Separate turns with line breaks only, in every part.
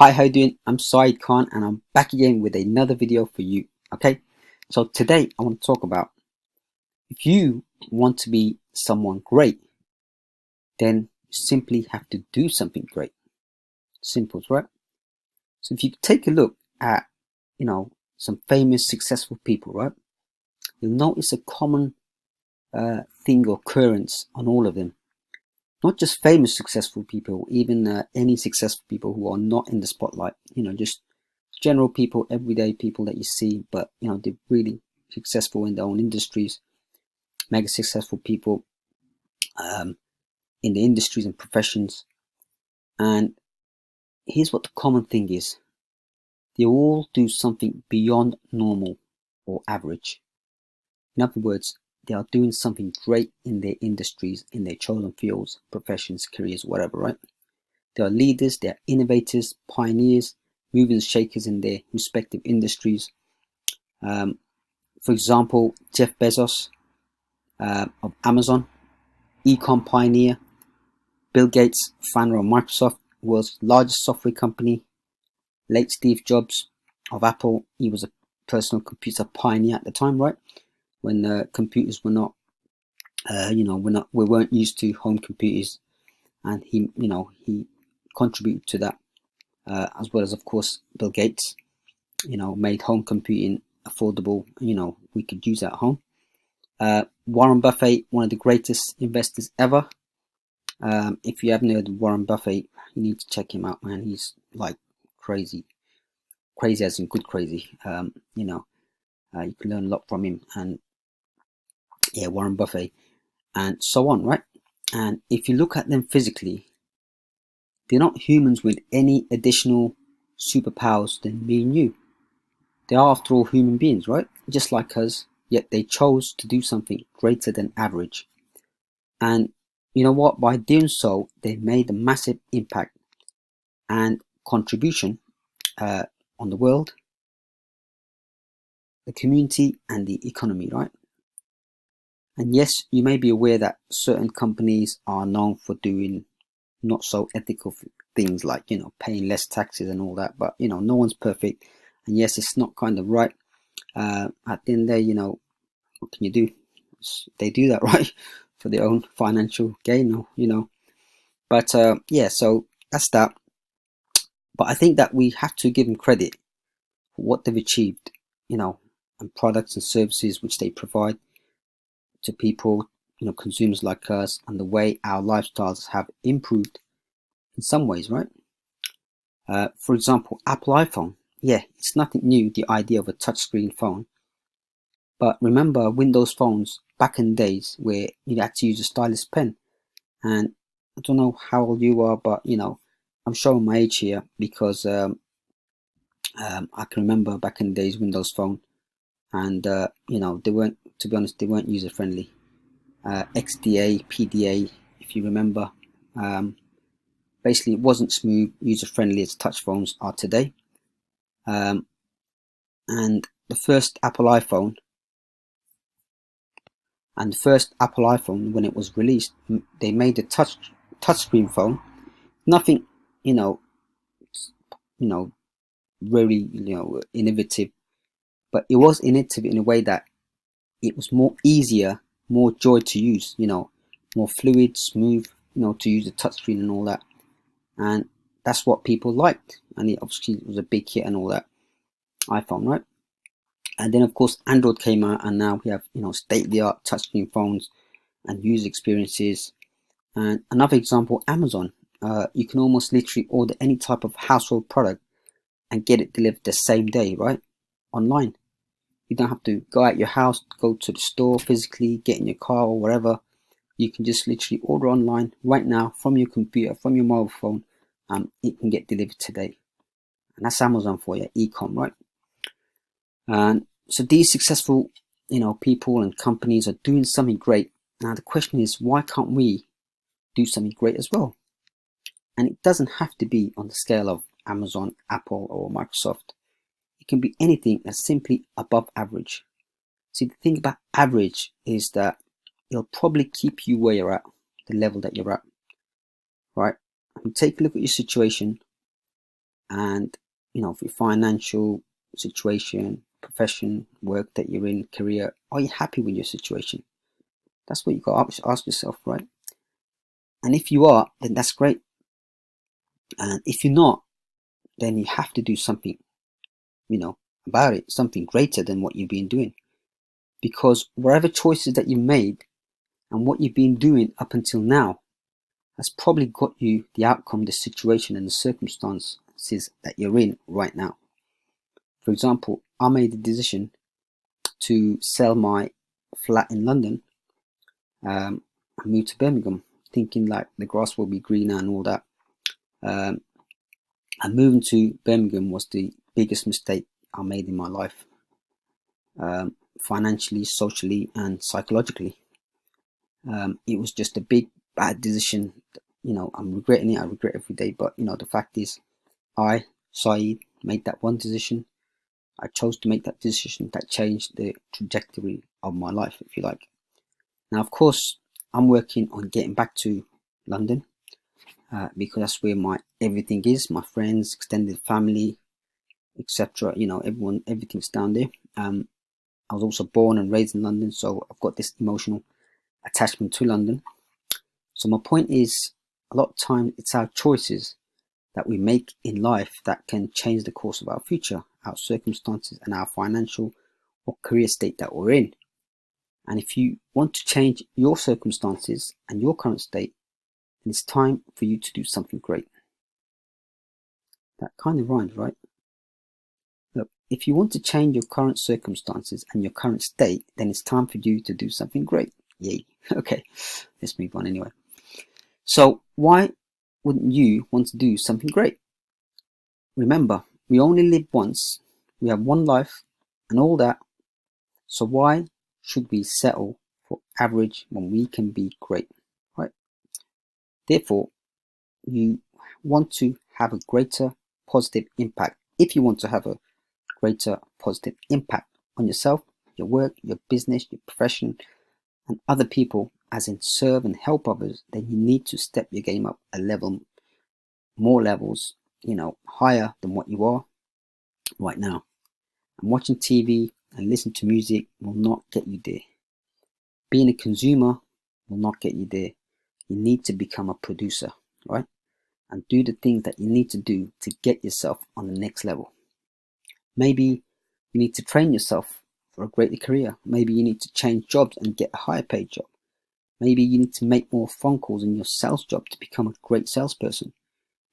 Hi, how you doing? I'm Saeed Khan and I'm back again with another video for you. Okay, so today I want to talk about if you want to be someone great, then you simply have to do something great. Simple, right? So if you take a look at, some famous successful people, right? You'll notice a common thing or occurrence on all of them. Not just famous successful people, even any successful people who are not in the spotlight. Just general people, everyday people that you see, but they're really successful in their own industries, mega successful people in the industries and professions. And here's what the common thing is: they all do something beyond normal or average. In other words, they are doing something great in their industries, in their chosen fields, professions, careers, whatever, right? They are leaders, they are innovators, pioneers, movers and shakers in their respective industries. For example, Jeff Bezos of Amazon, ecom pioneer; Bill Gates, founder of Microsoft, world's largest software company; late Steve Jobs of Apple, he was a personal computer pioneer at the time, right? When computers were not, we weren't used to home computers, and he contributed to that, as well as, of course, Bill Gates, made home computing affordable. We could use at home. Warren Buffett, one of the greatest investors ever. If you haven't heard of Warren Buffett, you need to check him out, man. He's like crazy as in good crazy. You can learn a lot from him, and yeah, Warren Buffett, and so on, right? And if you look at them physically, they're not humans with any additional superpowers than me and you. They are, after all, human beings, right? Just like us, yet they chose to do something greater than average. And you know what? By doing so, they made a massive impact and contribution on the world, the community, and the economy, right? And yes, you may be aware that certain companies are known for doing not so ethical things, like paying less taxes and all that. But no one's perfect, and yes, it's not kind of right. At the end of the day, what can you do? They do that, right, for their own financial gain, But yeah, so that's that. But I think that we have to give them credit for what they've achieved, and products and services which they provide to people, consumers like us, and the way our lifestyles have improved in some ways, right? For example, Apple iPhone. Yeah, it's nothing new, the idea of a touchscreen phone. But remember Windows phones back in days where you had to use a stylus pen. And I don't know how old you are, but I'm showing my age here because I can remember back in the days Windows Phone, and they weren't, to be honest, they weren't user friendly. XDA, PDA, if you remember, basically it wasn't smooth, user friendly as touch phones are today. And the first Apple iPhone, when it was released, they made a touchscreen phone. Nothing, you know, very innovative, but it was innovative in a way that it was more easier, more joy to use, more fluid, smooth, to use the touchscreen and all that. And that's what people liked. And it obviously was a big hit and all that, iPhone, right? And then of course Android came out, and now we have, state-of-the-art touchscreen phones and user experiences. And another example, Amazon. You can almost literally order any type of household product and get it delivered the same day, right? Online. You don't have to go out your house, go to the store physically, get in your car or whatever. You can just literally order online right now from your computer, from your mobile phone. It can get delivered today. And that's Amazon for you, e-com, right? And so these successful, people and companies are doing something great. Now the question is, why can't we do something great as well? And it doesn't have to be on the scale of Amazon, Apple, or Microsoft. It can be anything that's simply above average. See, the thing about average is that it'll probably keep you where you're at, the level that you're at, right? And take a look at your situation and for your financial situation, profession, work that you're in, career, are you happy with your situation? That's what you got to ask yourself, right? And if you are, then that's great. And if you're not, then you have to do something, about it, something greater than what you've been doing. Because whatever choices that you made and what you've been doing up until now has probably got you the outcome, the situation, and the circumstances that you're in right now. For example, I made the decision to sell my flat in London and move to Birmingham, thinking like the grass will be greener and all that. And moving to Birmingham was the biggest mistake I made in my life, financially, socially, and psychologically. It was just a big bad decision. I'm regretting it. I regret every day. But the fact is, I, Saeed, made that one decision. I chose to make that decision that changed the trajectory of my life, if you like. Now, of course, I'm working on getting back to London because that's where my everything is. My friends, extended family, etc. Everything's down there. I was also born and raised in London, so I've got this emotional attachment to London. So my point is, a lot of times it's our choices that we make in life that can change the course of our future, our circumstances, and our financial or career state that we're in. And if you want to change your circumstances and your current state, then it's time for you to do something great. That kind of rhymes, right? Look, if you want to change your current circumstances and your current state, then it's time for you to do something great. Yay. Okay, let's move on anyway. So why wouldn't you want to do something great? Remember, we only live once, we have one life and all that, so why should we settle for average when we can be great, right? Therefore, you want to have a greater positive impact. If you want to have a greater positive impact on yourself, your work, your business, your profession, and other people, as in serve and help others, then you need to step your game up a level, more levels, higher than what you are right now. And watching TV and listening to music will not get you there. Being a consumer will not get you there. You need to become a producer, right? And do the things that you need to do to get yourself on the next level. Maybe you need to train yourself for a greater career. Maybe you need to change jobs and get a higher paid job. Maybe you need to make more phone calls in your sales job to become a great salesperson.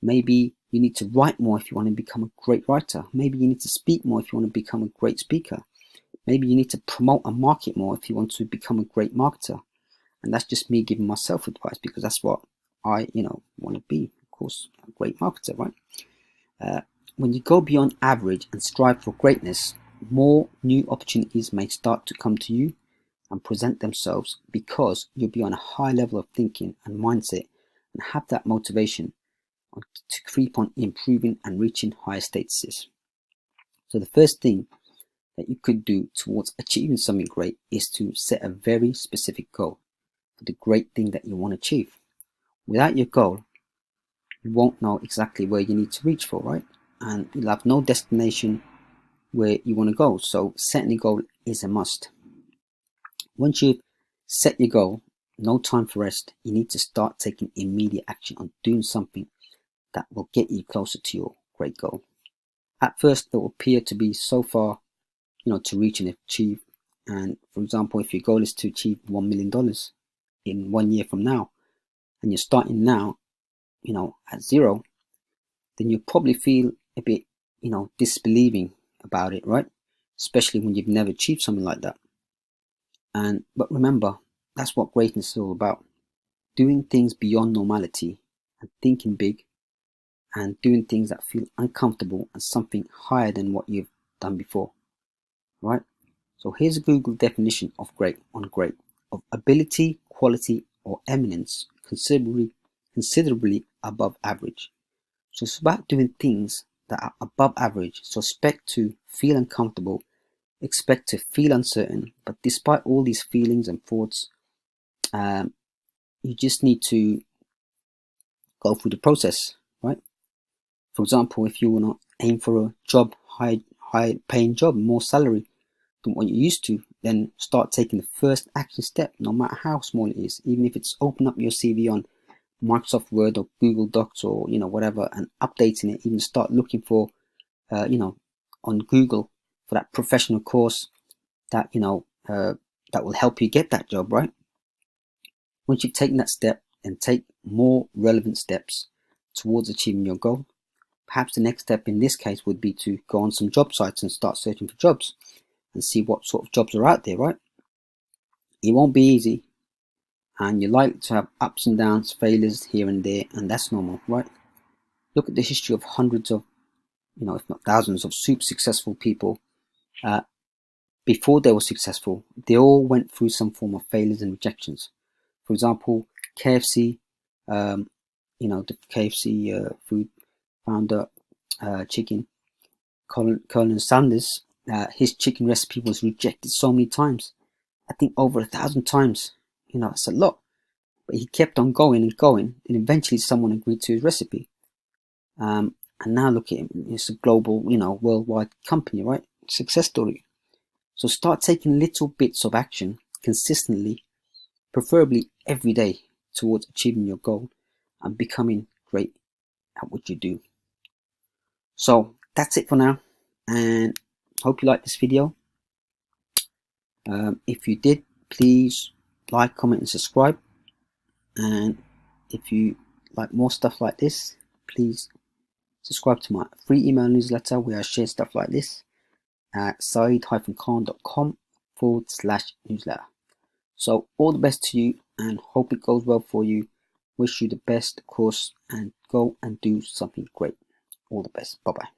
Maybe you need to write more if you want to become a great writer. Maybe you need to speak more if you want to become a great speaker. Maybe you need to promote and market more if you want to become a great marketer. And that's just me giving myself advice because that's what I, want to be. Of course, a great marketer, right? When you go beyond average and strive for greatness, more new opportunities may start to come to you and present themselves because you'll be on a high level of thinking and mindset and have that motivation to keep on improving and reaching higher statuses. So the first thing that you could do towards achieving something great is to set a very specific goal for the great thing that you want to achieve. Without your goal, you won't know exactly where you need to reach for, right? And you'll have no destination where you want to go. So setting a goal is a must. Once you've set your goal, no time for rest. You need to start taking immediate action on doing something that will get you closer to your great goal. At first, it will appear to be so far, to reach and achieve. And for example, if your goal is to achieve $1 million in 1 year from now, and you're starting now, at zero, then you probably feel a bit, disbelieving about it, right? Especially when you've never achieved something like that. But remember, that's what greatness is all about. Doing things beyond normality and thinking big and doing things that feel uncomfortable and something higher than what you've done before, right? So here's a Google definition of great: of ability, quality, or eminence considerably above average. So it's about doing things that are above average. So expect to feel uncomfortable, expect to feel uncertain, but despite all these feelings and thoughts, you just need to go through the process, right? For example, if you want to aim for a job, high paying job, more salary than what you're used to, then start taking the first action step, no matter how small it is. Even if it's open up your CV on Microsoft Word or Google Docs or whatever, and updating it. Even start looking for on Google for that professional course that that will help you get that job, right? Once you've taken that step, then take more relevant steps towards achieving your goal. Perhaps the next step in this case would be to go on some job sites and start searching for jobs and see what sort of jobs are out there, right? It won't be easy, and you're likely to have ups and downs, failures here and there, and that's normal, right? Look at the history of hundreds of, if not thousands of super successful people. Before they were successful, they all went through some form of failures and rejections. For example, KFC, the KFC food founder, chicken, Colonel Sanders, his chicken recipe was rejected so many times. I think over 1,000 times. It's a lot. But he kept on going and going, and eventually someone agreed to his recipe. And now look at him. It's a global, worldwide company, right? Success story. So start taking little bits of action consistently, preferably every day, towards achieving your goal and becoming great at what you do. So that's it for now, and hope you liked this video. If you did, please like, comment and subscribe. And if you like more stuff like this, please subscribe to my free email newsletter where I share stuff like this at saeed-khan.com/newsletter. So all the best to you, and hope it goes well for you. Wish you the best, of course, and go and do something great. All the best. Bye bye.